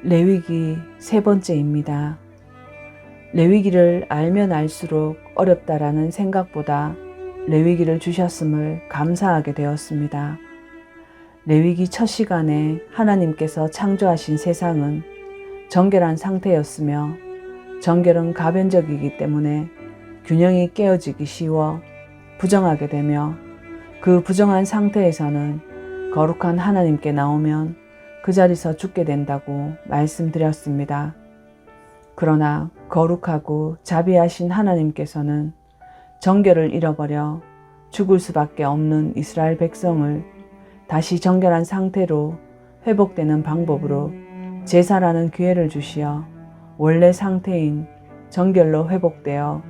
레위기 세 번째입니다. 레위기를 알면 알수록 어렵다라는 생각보다 레위기를 주셨음을 감사하게 되었습니다. 레위기 첫 시간에 하나님께서 창조하신 세상은 정결한 상태였으며 정결은 가변적이기 때문에 균형이 깨어지기 쉬워 부정하게 되며 그 부정한 상태에서는 거룩한 하나님께 나오면 그 자리에서 죽게 된다고 말씀드렸습니다. 그러나 거룩하고 자비하신 하나님께서는 정결을 잃어버려 죽을 수밖에 없는 이스라엘 백성을 다시 정결한 상태로 회복되는 방법으로 제사라는 기회를 주시어 원래 상태인 정결로 회복되어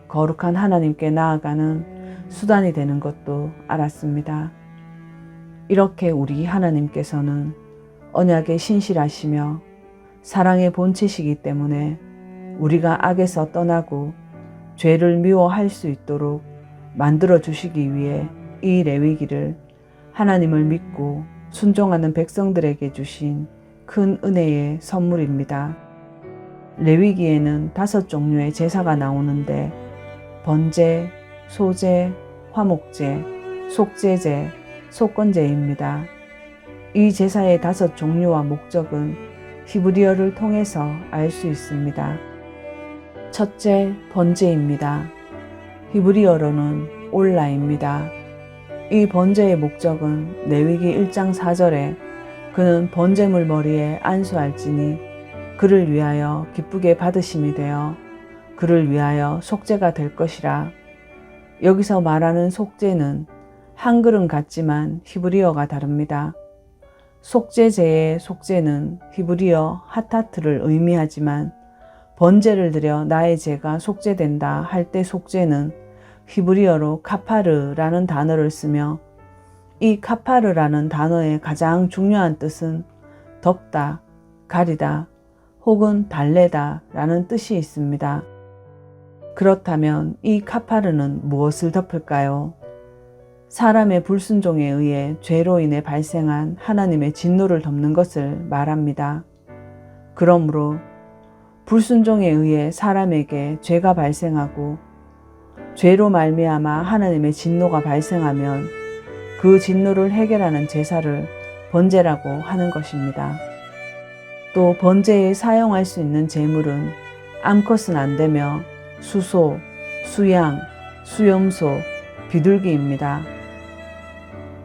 거룩한 하나님께 나아가는 수단이 되는 것도 알았습니다. 이렇게 우리 하나님께서는 언약에 신실하시며 사랑의 본체시기 때문에 우리가 악에서 떠나고 죄를 미워할 수 있도록 만들어 주시기 위해 이 레위기를 하나님을 믿고 순종하는 백성들에게 주신 큰 은혜의 선물입니다. 레위기에는 5종류의 제사가 나오는데 번제, 소제, 화목제, 속제제, 속건제입니다. 이 제사의 5종류와 목적은 히브리어를 통해서 알 수 있습니다. 첫째, 번제입니다. 히브리어로는 올라입니다. 이 번제의 목적은 레위기 1장 4절에 그는 번제물 머리에 안수할지니 그를 위하여 기쁘게 받으심이 되어 그를 위하여 속죄가 될 것이라. 여기서 말하는 속죄는 한글은 같지만 히브리어가 다릅니다. 속죄제의 속죄는 히브리어 하타트를 의미하지만 번제를 드려 나의 죄가 속죄된다 할 때 속죄는 히브리어로 카파르라는 단어를 쓰며 이 카파르라는 단어의 가장 중요한 뜻은 덮다, 가리다 혹은 달래다 라는 뜻이 있습니다. 그렇다면 이 카파르는 무엇을 덮을까요? 사람의 불순종에 의해 죄로 인해 발생한 하나님의 진노를 덮는 것을 말합니다. 그러므로 불순종에 의해 사람에게 죄가 발생하고 죄로 말미암아 하나님의 진노가 발생하면 그 진노를 해결하는 제사를 번제라고 하는 것입니다. 또 번제에 사용할 수 있는 제물은 암컷은 안 되며 수소, 수양, 수염소, 비둘기입니다.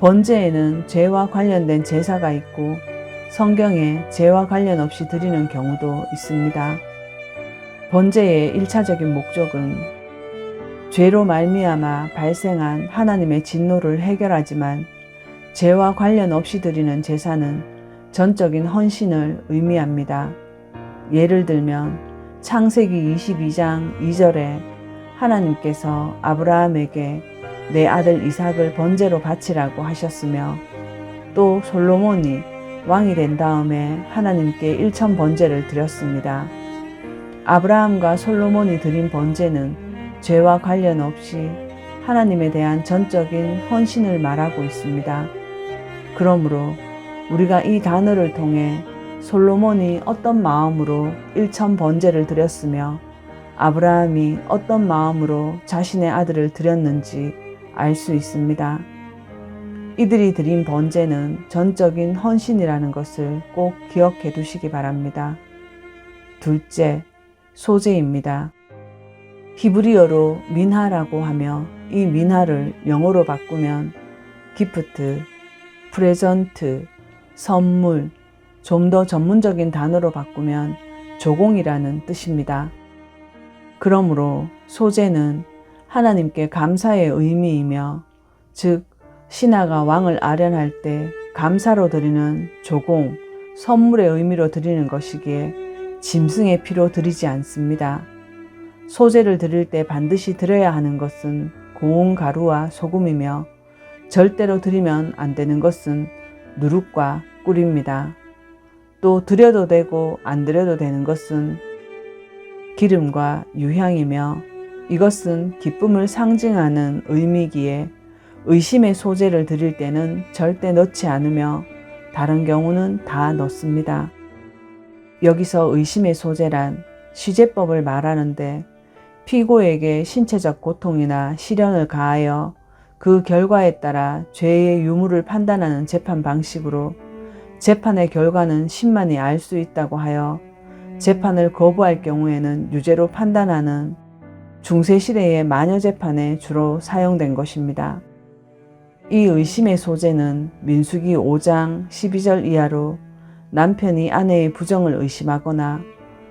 번제에는 죄와 관련된 제사가 있고 성경에 죄와 관련 없이 드리는 경우도 있습니다. 번제의 1차적인 목적은 죄로 말미암아 발생한 하나님의 진노를 해결하지만 죄와 관련 없이 드리는 제사는 전적인 헌신을 의미합니다. 예를 들면 창세기 22장 2절에 하나님께서 아브라함에게 내 아들 이삭을 번제로 바치라고 하셨으며 또 솔로몬이 왕이 된 다음에 하나님께 1천 번제를 드렸습니다. 아브라함과 솔로몬이 드린 번제는 죄와 관련 없이 하나님에 대한 전적인 헌신을 말하고 있습니다. 그러므로 우리가 이 단어를 통해 솔로몬이 어떤 마음으로 1천 번제를 드렸으며 아브라함이 어떤 마음으로 자신의 아들을 드렸는지 알 수 있습니다. 이들이 드린 번제는 전적인 헌신이라는 것을 꼭 기억해 두시기 바랍니다. 둘째, 소제입니다. 히브리어로 민하라고 하며 이 민하를 영어로 바꾸면 기프트, 프레전트, 선물, 좀 더 전문적인 단어로 바꾸면 조공이라는 뜻입니다. 그러므로 소제는 하나님께 감사의 의미이며 즉 신하가 왕을 아련할 때 감사로 드리는 조공, 선물의 의미로 드리는 것이기에 짐승의 피로 드리지 않습니다. 소제를 드릴 때 반드시 드려야 하는 것은 고운 가루와 소금이며 절대로 드리면 안 되는 것은 누룩과 꿀입니다. 또 드려도 되고 안 드려도 되는 것은 기름과 유향이며 이것은 기쁨을 상징하는 의미기에 의심의 소제를 드릴 때는 절대 넣지 않으며 다른 경우는 다 넣습니다. 여기서 의심의 소재란 시제법을 말하는데 피고에게 신체적 고통이나 시련을 가하여 그 결과에 따라 죄의 유무를 판단하는 재판 방식으로 재판의 결과는 심만이 알 수 있다고 하여 재판을 거부할 경우에는 유죄로 판단하는 중세시대의 마녀재판에 주로 사용된 것입니다. 이 의심의 소재는 민수기 5장 12절 이하로 남편이 아내의 부정을 의심하거나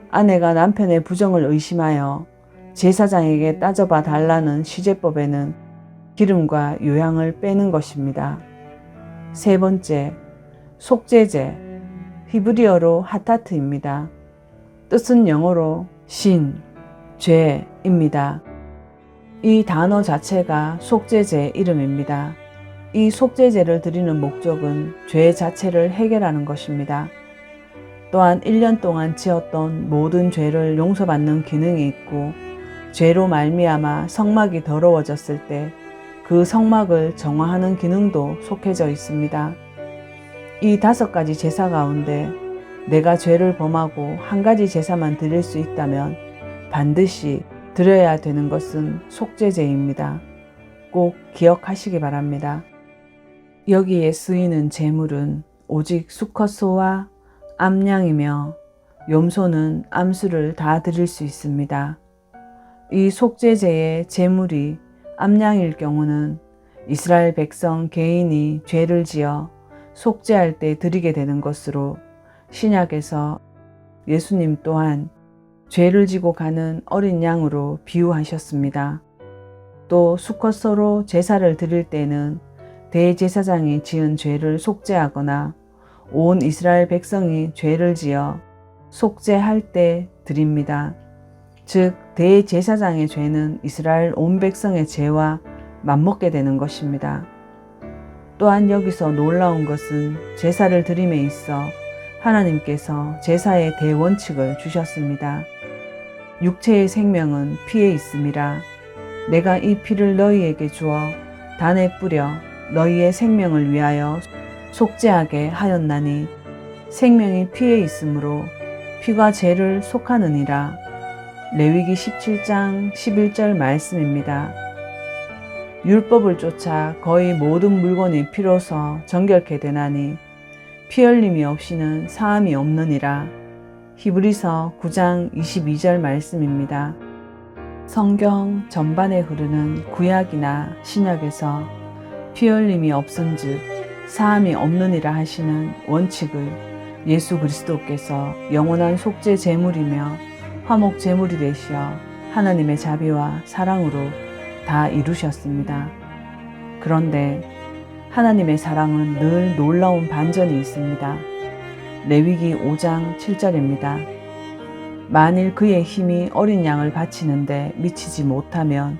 아내가 남편의 부정을 의심하여 제사장에게 따져봐 달라는 시제법에는 기름과 요향을 빼는 것입니다. 세 번째, 속죄죄, 히브리어로 하타트입니다. 뜻은 영어로 신, 죄입니다. 이 단어 자체가 속죄죄의 이름입니다. 이 속죄죄를 드리는 목적은 죄 자체를 해결하는 것입니다. 또한 1년 동안 지었던 모든 죄를 용서받는 기능이 있고 죄로 말미암아 성막이 더러워졌을 때 그 성막을 정화하는 기능도 속해져 있습니다. 이 5가지 제사 가운데 내가 죄를 범하고 한 가지 제사만 드릴 수 있다면 반드시 드려야 되는 것은 속죄제입니다. 꼭 기억하시기 바랍니다. 여기에 쓰이는 제물은 오직 수컷소와 암양이며 염소는 암수를 다 드릴 수 있습니다. 이 속죄제의 제물이 암양일 경우는 이스라엘 백성 개인이 죄를 지어 속죄할 때 드리게 되는 것으로 신약에서 예수님 또한 죄를 지고 가는 어린 양으로 비유하셨습니다. 또 수컷소로 제사를 드릴 때는 대제사장이 지은 죄를 속죄하거나 온 이스라엘 백성이 죄를 지어 속죄할 때 드립니다. 즉 대제사장의 죄는 이스라엘 온 백성의 죄와 맞먹게 되는 것입니다. 또한 여기서 놀라운 것은 제사를 드림에 있어 하나님께서 제사의 대원칙을 주셨습니다. 육체의 생명은 피에 있음이라. 내가 이 피를 너희에게 주어 단에 뿌려 너희의 생명을 위하여 속죄하게 하였나니 생명이 피에 있으므로 피가 죄를 속하느니라. 레위기 17장 11절 말씀입니다. 율법을 쫓아 거의 모든 물건이 피로서 정결케 되나니 피 흘림이 없이는 사함이 없느니라. 히브리서 9장 22절 말씀입니다. 성경 전반에 흐르는 구약이나 신약에서 피 흘림이 없은즉 사함이 없느니라 하시는 원칙을 예수 그리스도께서 영원한 속죄 제물이며 화목 제물이 되시어 하나님의 자비와 사랑으로 다 이루셨습니다. 그런데 하나님의 사랑은 늘 놀라운 반전이 있습니다. 레위기 5장 7절입니다. 만일 그의 힘이 어린 양을 바치는데 미치지 못하면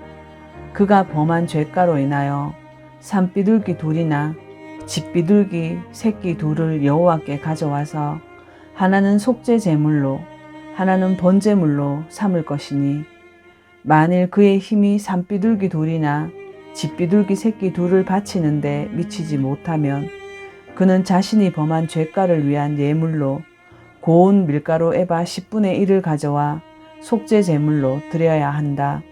그가 범한 죄가로 인하여 산비둘기 둘이나 집비둘기 새끼 둘을 여호와께 가져와서 하나는 속죄 제물로 하나는 번제물로 삼을 것이니 만일 그의 힘이 산비둘기 둘이나 집비둘기 새끼 둘을 바치는데 미치지 못하면 그는 자신이 범한 죄가를 위한 예물로 고운 밀가루 에바 10분의 1을 가져와 속죄 제물로 드려야 한다.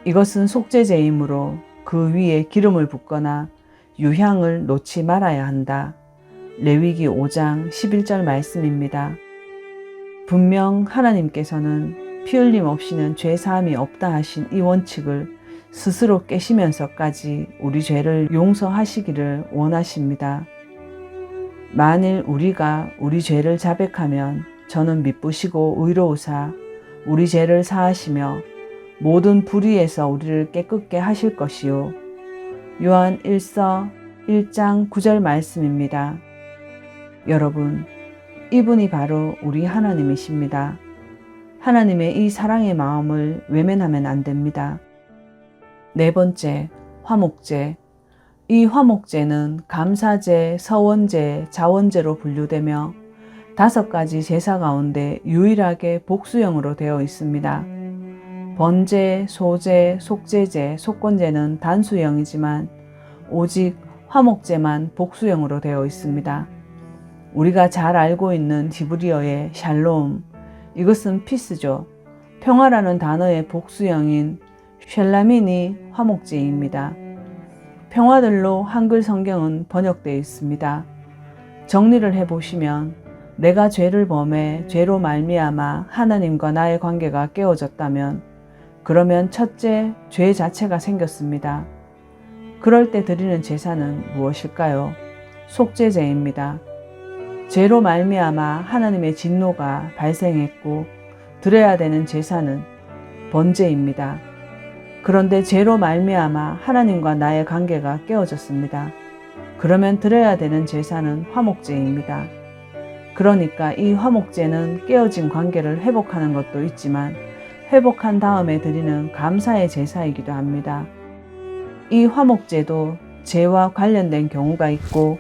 이것은 속죄제이므로 그 위에 기름을 붓거나 유향을 놓지 말아야 한다. 레위기 5장 11절 말씀입니다. 분명 하나님께서는 피 흘림 없이는 죄 사함이 없다 하신 이 원칙을 스스로 깨시면서까지 우리 죄를 용서하시기를 원하십니다. 만일 우리가 우리 죄를 자백하면 저는 미쁘시고 의로우사 우리 죄를 사하시며 모든 불의에서 우리를 깨끗게 하실 것이요. 요한 1서 1장 9절 말씀입니다. 여러분, 이분이 바로 우리 하나님이십니다. 하나님의 이 사랑의 마음을 외면하면 안 됩니다. 네 번째, 화목제. 이 화목제는 감사제, 서원제, 자원제로 분류되며 5가지 제사 가운데 유일하게 복수형으로 되어 있습니다. 번제, 소제, 속죄제, 속건제는 단수형이지만 오직 화목제만 복수형으로 되어 있습니다. 우리가 잘 알고 있는 히브리어의 샬롬, 이것은 피스죠. 평화라는 단어의 복수형인 쉘라민이 화목제입니다. 평화들로 한글 성경은 번역되어 있습니다. 정리를 해보시면 내가 죄를 범해 죄로 말미암아 하나님과 나의 관계가 깨어졌다면 그러면 첫째, 죄 자체가 생겼습니다. 그럴 때 드리는 제사는 무엇일까요? 속죄제입니다. 죄로 말미암아 하나님의 진노가 발생했고 드려야 되는 제사는 번제입니다. 그런데 죄로 말미암아 하나님과 나의 관계가 깨어졌습니다. 그러면 드려야 되는 제사는 화목제입니다. 그러니까 이 화목제는 깨어진 관계를 회복하는 것도 있지만 회복한 다음에 드리는 감사의 제사이기도 합니다. 이 화목제도 죄와 관련된 경우가 있고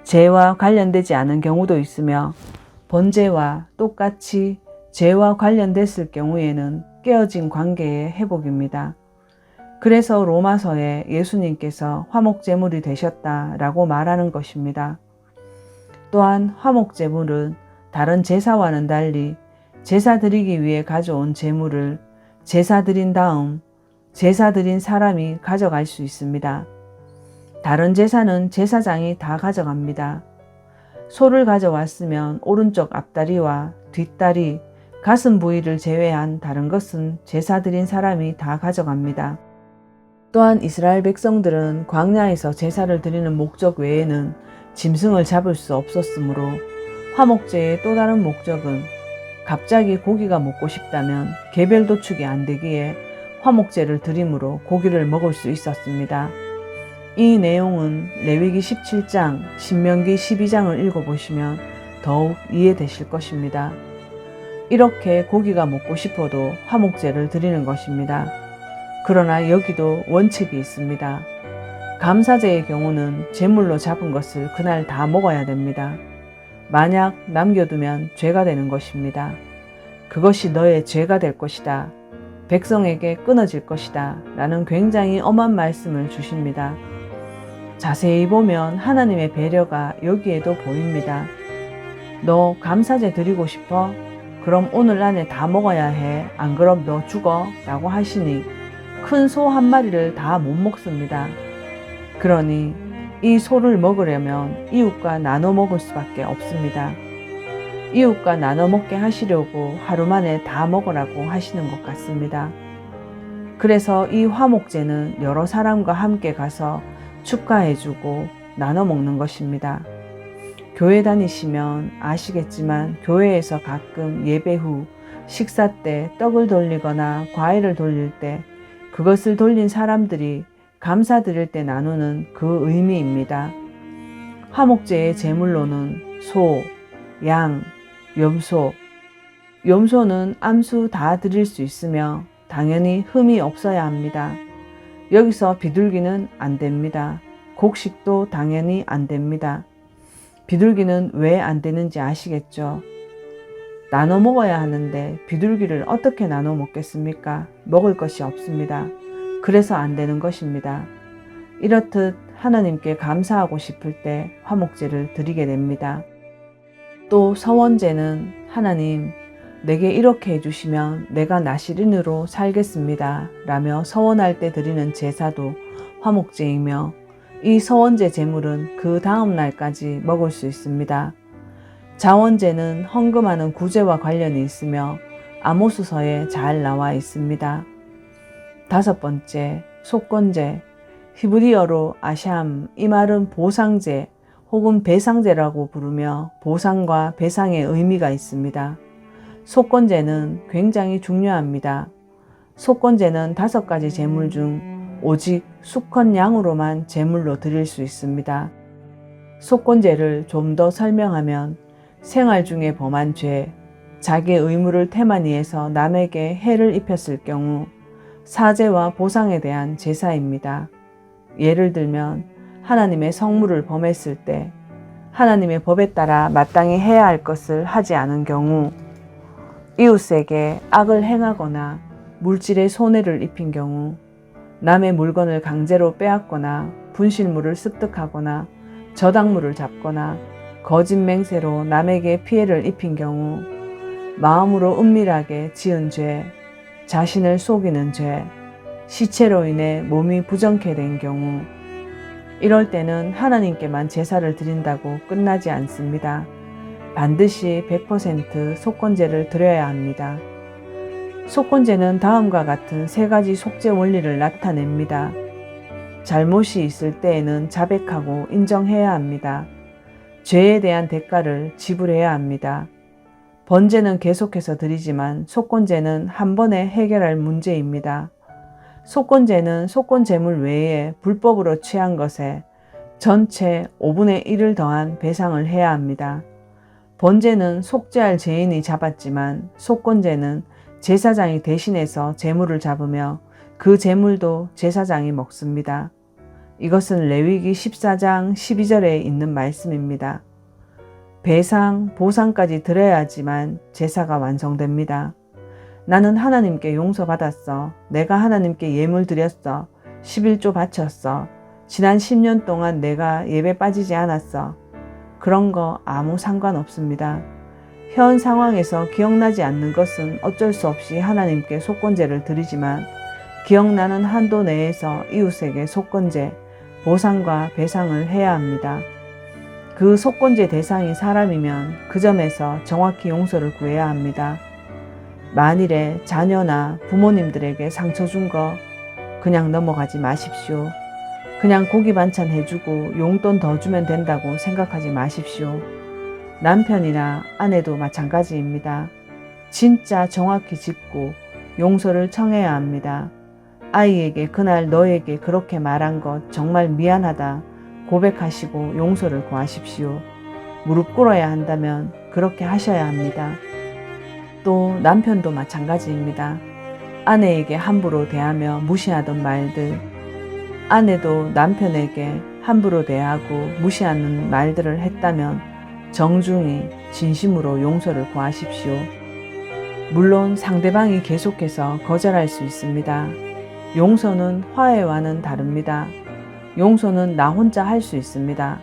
죄와 관련되지 않은 경우도 있으며 번제와 똑같이 죄와 관련됐을 경우에는 깨어진 관계의 회복입니다. 그래서 로마서에 예수님께서 화목제물이 되셨다라고 말하는 것입니다. 또한 화목제물은 다른 제사와는 달리 제사 드리기 위해 가져온 제물을 제사 드린 다음 제사 드린 사람이 가져갈 수 있습니다. 다른 제사는 제사장이 다 가져갑니다. 소를 가져왔으면 오른쪽 앞다리와 뒷다리, 가슴 부위를 제외한 다른 것은 제사 드린 사람이 다 가져갑니다. 또한 이스라엘 백성들은 광야에서 제사를 드리는 목적 외에는 짐승을 잡을 수 없었으므로 화목제의 또 다른 목적은 갑자기 고기가 먹고 싶다면 개별 도축이 안 되기에 화목제를 드림으로 고기를 먹을 수 있었습니다. 이 내용은 레위기 17장, 신명기 12장을 읽어보시면 더욱 이해되실 것입니다. 이렇게 고기가 먹고 싶어도 화목제를 드리는 것입니다. 그러나 여기도 원칙이 있습니다. 감사제의 경우는 제물로 잡은 것을 그날 다 먹어야 됩니다. 만약 남겨두면 죄가 되는 것입니다. 그것이 너의 죄가 될 것이다. 백성에게 끊어질 것이다. 라는 굉장히 엄한 말씀을 주십니다. 자세히 보면 하나님의 배려가 여기에도 보입니다. 너 감사제 드리고 싶어? 그럼 오늘 안에 다 먹어야 해. 안 그럼 너 죽어. 라고 하시니 큰 소 한 마리를 다 못 먹습니다. 그러니 이 소를 먹으려면 이웃과 나눠 먹을 수밖에 없습니다. 이웃과 나눠 먹게 하시려고 하루 만에 다 먹으라고 하시는 것 같습니다. 그래서 이 화목제는 여러 사람과 함께 가서 축하해주고 나눠 먹는 것입니다. 교회 다니시면 아시겠지만 교회에서 가끔 예배 후 식사 때 떡을 돌리거나 과일을 돌릴 때 그것을 돌린 사람들이 감사드릴 때 나누는 그 의미입니다. 화목제의 제물로는 소, 양, 염소. 염소는 암수 다 드릴 수 있으며 당연히 흠이 없어야 합니다. 여기서 비둘기는 안 됩니다. 곡식도 당연히 안 됩니다. 비둘기는 왜 안 되는지 아시겠죠? 나눠 먹어야 하는데 비둘기를 어떻게 나눠 먹겠습니까? 먹을 것이 없습니다. 그래서 안 되는 것입니다. 이렇듯 하나님께 감사하고 싶을 때 화목제를 드리게 됩니다. 또 서원제는 하나님, 내게 이렇게 해주시면 내가 나시린으로 살겠습니다. 라며 서원할 때 드리는 제사도 화목제이며 이 서원제 제물은 그 다음 날까지 먹을 수 있습니다. 자원제는 헌금하는 구제와 관련이 있으며 아모스서에 잘 나와 있습니다. 5번째, 속건제. 히브리어로 아샴, 이 말은 보상제 혹은 배상제라고 부르며 보상과 배상의 의미가 있습니다. 속건제는 굉장히 중요합니다. 속건제는 5가지 제물 중 오직 수컷 양으로만 제물로 드릴 수 있습니다. 속건제를 좀 더 설명하면 생활 중에 범한 죄, 자기의 의무를 태만히해서 남에게 해를 입혔을 경우 사죄와 보상에 대한 제사입니다. 예를 들면 하나님의 성물을 범했을 때 하나님의 법에 따라 마땅히 해야 할 것을 하지 않은 경우, 이웃에게 악을 행하거나 물질의 손해를 입힌 경우, 남의 물건을 강제로 빼앗거나 분실물을 습득하거나 저당물을 잡거나 거짓 맹세로 남에게 피해를 입힌 경우, 마음으로 은밀하게 지은 죄, 자신을 속이는 죄, 시체로 인해 몸이 부정케 된 경우, 이럴 때는 하나님께만 제사를 드린다고 끝나지 않습니다. 반드시 100% 속건제를 드려야 합니다. 속건제는 다음과 같은 세 가지 속죄 원리를 나타냅니다. 잘못이 있을 때에는 자백하고 인정해야 합니다. 죄에 대한 대가를 지불해야 합니다. 번제는 계속해서 드리지만 속건제는 한 번에 해결할 문제입니다. 속건제는 속건제물 외에 불법으로 취한 것에 전체 5분의 1을 더한 배상을 해야 합니다. 번제는 속죄할 죄인이 잡았지만 속건제는 제사장이 대신해서 제물을 잡으며 그 제물도 제사장이 먹습니다. 이것은 레위기 14장 12절에 있는 말씀입니다. 배상, 보상까지 드려야지만 제사가 완성됩니다. 나는 하나님께 용서받았어. 내가 하나님께 예물 드렸어. 11조 바쳤어. 지난 10년 동안 내가 예배 빠지지 않았어. 그런 거 아무 상관없습니다. 현 상황에서 기억나지 않는 것은 어쩔 수 없이 하나님께 속건제를 드리지만 기억나는 한도 내에서 이웃에게 속건제, 보상과 배상을 해야 합니다. 그 속건제 대상이 사람이면 그 점에서 정확히 용서를 구해야 합니다. 만일에 자녀나 부모님들에게 상처 준 거 그냥 넘어가지 마십시오. 그냥 고기 반찬 해주고 용돈 더 주면 된다고 생각하지 마십시오. 남편이나 아내도 마찬가지입니다. 진짜 정확히 짚고 용서를 청해야 합니다. 아이에게 그날 너에게 그렇게 말한 것 정말 미안하다 고백하시고 용서를 구하십시오. 무릎 꿇어야 한다면 그렇게 하셔야 합니다. 또 남편도 마찬가지입니다. 아내에게 함부로 대하며 무시하던 말들, 아내도 남편에게 함부로 대하고 무시하는 말들을 했다면 정중히 진심으로 용서를 구하십시오. 물론 상대방이 계속해서 거절할 수 있습니다. 용서는 화해와는 다릅니다. 용서는 나 혼자 할 수 있습니다.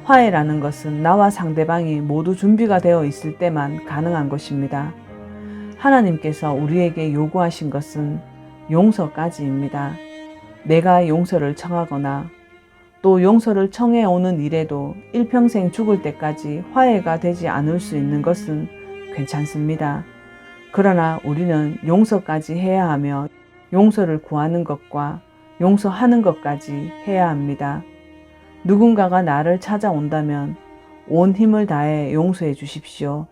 화해라는 것은 나와 상대방이 모두 준비가 되어 있을 때만 가능한 것입니다. 하나님께서 우리에게 요구하신 것은 용서까지입니다. 내가 용서를 청하거나 또 용서를 청해오는 일에도 일평생 죽을 때까지 화해가 되지 않을 수 있는 것은 괜찮습니다. 그러나 우리는 용서까지 해야 하며 용서를 구하는 것과 용서하는 것까지 해야 합니다. 누군가가 나를 찾아온다면 온 힘을 다해 용서해 주십시오.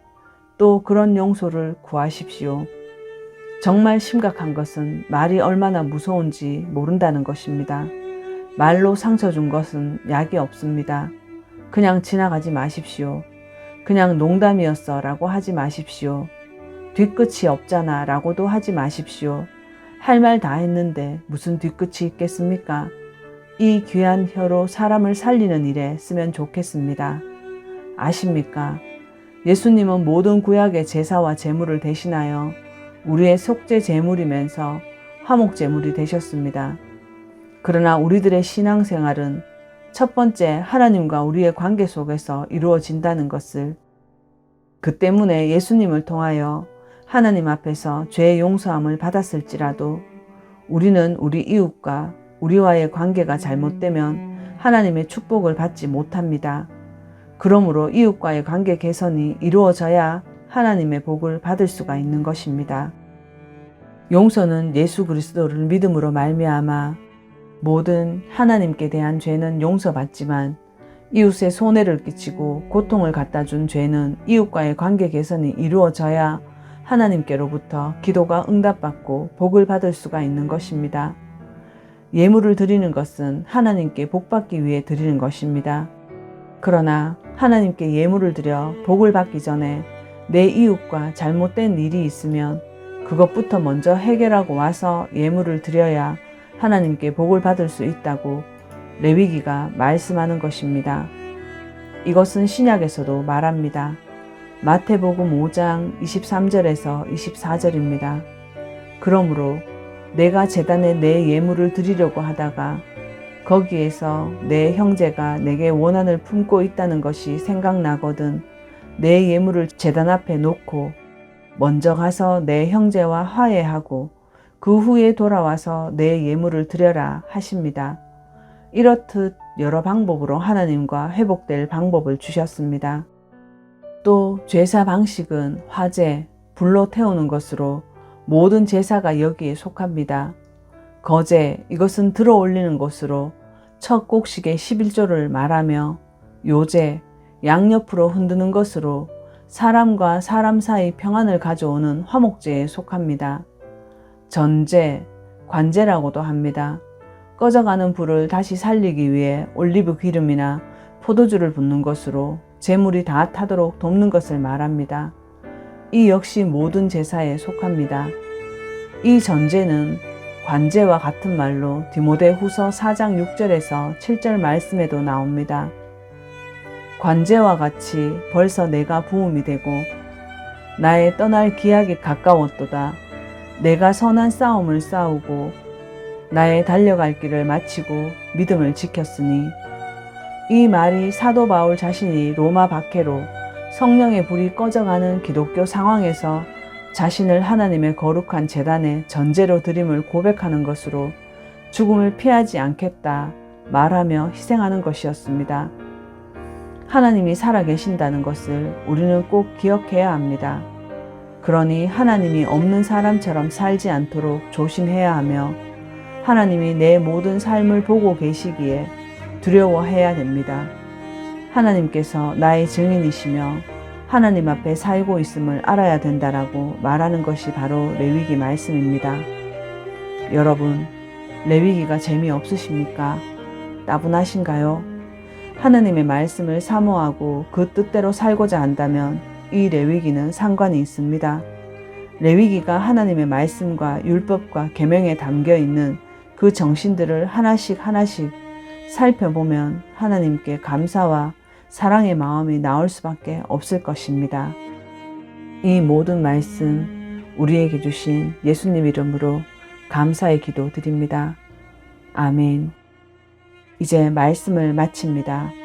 또 그런 용서를 구하십시오. 정말 심각한 것은 말이 얼마나 무서운지 모른다는 것입니다. 말로 상처 준 것은 약이 없습니다. 그냥 지나가지 마십시오. 그냥 농담이었어 라고 하지 마십시오. 뒤끝이 없잖아 라고도 하지 마십시오. 할 말 다 했는데 무슨 뒤끝이 있겠습니까? 이 귀한 혀로 사람을 살리는 일에 쓰면 좋겠습니다. 아십니까? 예수님은 모든 구약의 제사와 제물을 대신하여 우리의 속죄 제물이면서 화목 제물이 되셨습니다. 그러나 우리들의 신앙생활은 첫 번째 하나님과 우리의 관계 속에서 이루어진다는 것을, 그 때문에 예수님을 통하여 하나님 앞에서 죄의 용서함을 받았을지라도 우리는 우리 이웃과 우리와의 관계가 잘못되면 하나님의 축복을 받지 못합니다. 그러므로 이웃과의 관계 개선이 이루어져야 하나님의 복을 받을 수가 있는 것입니다. 용서는 예수 그리스도를 믿음으로 말미암아 모든 하나님께 대한 죄는 용서받지만 이웃에 손해를 끼치고 고통을 갖다 준 죄는 이웃과의 관계 개선이 이루어져야 하나님께로부터 기도가 응답받고 복을 받을 수가 있는 것입니다. 예물을 드리는 것은 하나님께 복받기 위해 드리는 것입니다. 그러나 하나님께 예물을 드려 복을 받기 전에 내 이웃과 잘못된 일이 있으면 그것부터 먼저 해결하고 와서 예물을 드려야 하나님께 복을 받을 수 있다고 레위기가 말씀하는 것입니다. 이것은 신약에서도 말합니다. 마태복음 5장 23절에서 24절입니다. 그러므로 내가 제단에 내 예물을 드리려고 하다가 거기에서 내 형제가 내게 원한을 품고 있다는 것이 생각나거든 내 예물을 제단 앞에 놓고 먼저 가서 내 형제와 화해하고 그 후에 돌아와서 내 예물을 드려라 하십니다. 이렇듯 여러 방법으로 하나님과 회복될 방법을 주셨습니다. 또 제사 방식은 화재, 불로 태우는 것으로 모든 제사가 여기에 속합니다. 거제, 이것은 들어 올리는 것으로 첫 곡식의 11조를 말하며 요제, 양옆으로 흔드는 것으로 사람과 사람 사이 평안을 가져오는 화목제에 속합니다. 전제, 관제라고도 합니다. 꺼져가는 불을 다시 살리기 위해 올리브 기름이나 포도주를 붓는 것으로 재물이 다 타도록 돕는 것을 말합니다. 이 역시 모든 제사에 속합니다. 이 전제는 관제와 같은 말로 디모데후서 4장 6절에서 7절 말씀에도 나옵니다. 관제와 같이 벌써 내가 부음이 되고 나의 떠날 기약이 가까웠도다. 내가 선한 싸움을 싸우고 나의 달려갈 길을 마치고 믿음을 지켰으니 이 말이 사도 바울 자신이 로마 박해로 성령의 불이 꺼져가는 기독교 상황에서 자신을 하나님의 거룩한 제단에 전제로 드림을 고백하는 것으로 죽음을 피하지 않겠다 말하며 희생하는 것이었습니다. 하나님이 살아계신다는 것을 우리는 꼭 기억해야 합니다. 그러니 하나님이 없는 사람처럼 살지 않도록 조심해야 하며 하나님이 내 모든 삶을 보고 계시기에 두려워해야 됩니다. 하나님께서 나의 증인이시며 하나님 앞에 살고 있음을 알아야 된다라고 말하는 것이 바로 레위기 말씀입니다. 여러분, 레위기가 재미없으십니까? 따분하신가요? 하나님의 말씀을 사모하고 그 뜻대로 살고자 한다면 이 레위기는 상관이 있습니다. 레위기가 하나님의 말씀과 율법과 계명에 담겨 있는 그 정신들을 하나씩 살펴보면 하나님께 감사와 사랑의 마음이 나올 수밖에 없을 것입니다. 이 모든 말씀 우리에게 주신 예수님 이름으로 감사의 기도 드립니다. 아멘. 이제 말씀을 마칩니다.